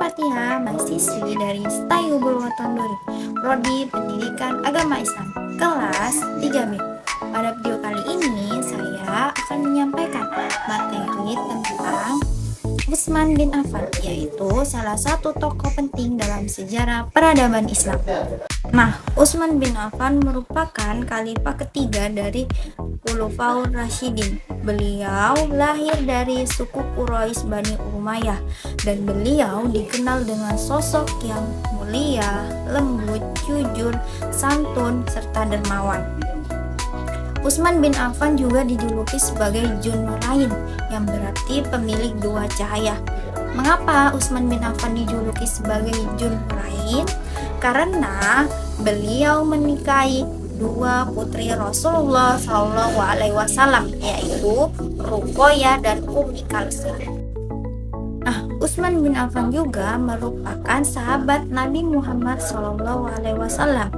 Fathia, mahasiswi dari Stayubul Waton Dori, Prodi Pendidikan Agama Islam, kelas 3B. Pada video kali ini, saya akan menyampaikan materi tentang Utsman bin Affan, yaitu salah satu tokoh penting dalam sejarah peradaban Islam. Nah, Utsman bin Affan merupakan khalifah ketiga dari Khulafaur Rasyidin. Beliau lahir dari suku Quraisy Bani Umayyah dan beliau dikenal dengan sosok yang mulia, lembut, jujur, santun, serta dermawan. Utsman bin Affan juga dijuluki sebagai Dzun-Nurain, yang berarti pemilik dua cahaya. Mengapa Utsman bin Affan dijuluki sebagai Dzun-Nurain? Karena beliau menikahi dua putri Rasulullah SAW, yaitu Ruqayyah dan Ummi Kalsum. Utsman bin Affan juga merupakan sahabat Nabi Muhammad SAW.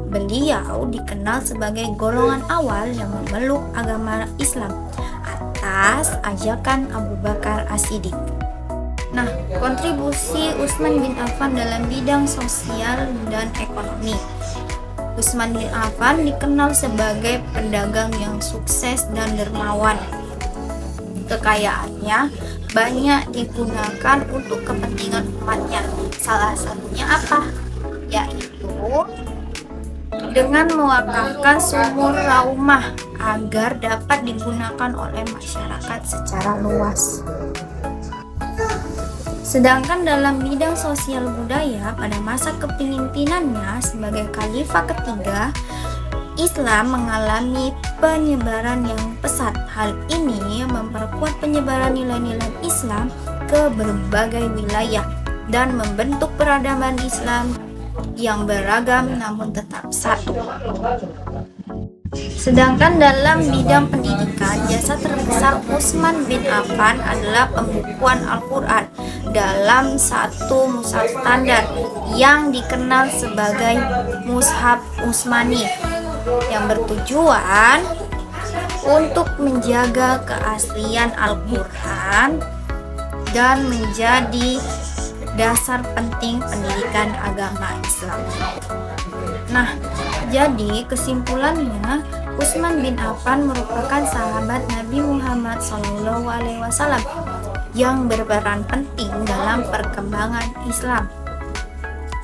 Beliau dikenal sebagai golongan awal yang memeluk agama Islam atas ajakan Abu Bakar As-Siddiq. Kontribusi Utsman bin Affan dalam bidang sosial dan ekonomi. Utsman bin Affan dikenal sebagai pedagang yang sukses dan dermawan. Kekayaannya banyak digunakan untuk kepentingan umatnya. Salah satunya apa? Yaitu dengan mewakafkan sumur Raumah agar dapat digunakan oleh masyarakat secara luas. Sedangkan dalam bidang sosial budaya, pada masa kepemimpinannya sebagai khalifah ketiga, Islam mengalami penyebaran yang pesat. Hal ini memperkuat penyebaran nilai-nilai Islam ke berbagai wilayah dan membentuk peradaban Islam yang beragam namun tetap satu. Sedangkan dalam bidang pendidikan, jasa terbesar Utsman bin Affan adalah pembukuan Al-Quran dalam satu mushaf standar yang dikenal sebagai Mushaf Utsmani, yang bertujuan untuk menjaga keaslian Al-Quran dan menjadi dasar penting pendidikan agama Islam. Jadi kesimpulannya, Utsman bin Affan merupakan sahabat Nabi Muhammad SAW yang berperan penting dalam perkembangan Islam,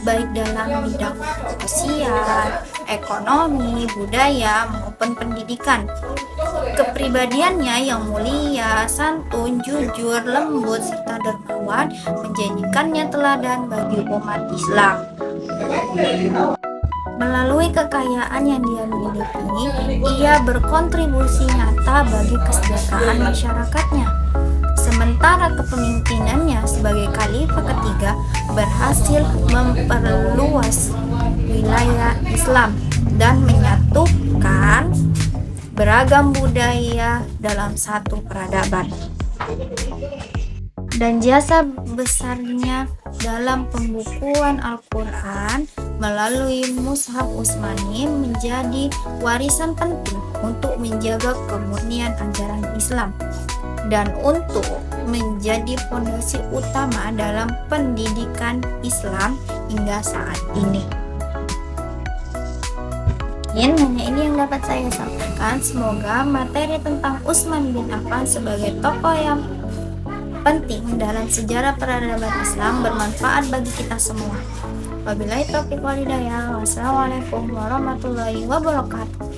baik dalam bidang sosial, ekonomi, budaya, maupun pendidikan. Kepribadiannya yang mulia, santun, jujur, lembut, serta dermawan menjadikannya teladan bagi umat Islam. Melalui kekayaan yang dia miliki, ia berkontribusi nyata bagi kesejahteraan masyarakatnya. Sementara kepemimpinannya sebagai khalifah ketiga berhasil memperluas wilayah Islam dan menyatukan beragam budaya dalam satu peradaban. Dan jasa besarnya dalam pembukuan Al-Quran melalui Mushaf Utsmani menjadi warisan penting untuk menjaga kemurnian ajaran Islam dan untuk menjadi fondasi utama dalam pendidikan Islam hingga saat ini. Hanya ini yang dapat saya sampaikan. Semoga materi tentang Utsman bin Affan sebagai tokoh yang penting dalam sejarah peradaban Islam bermanfaat bagi kita semua. Wabillahi taufiq wal hidayah. Wassalamualaikum warahmatullahi wabarakatuh.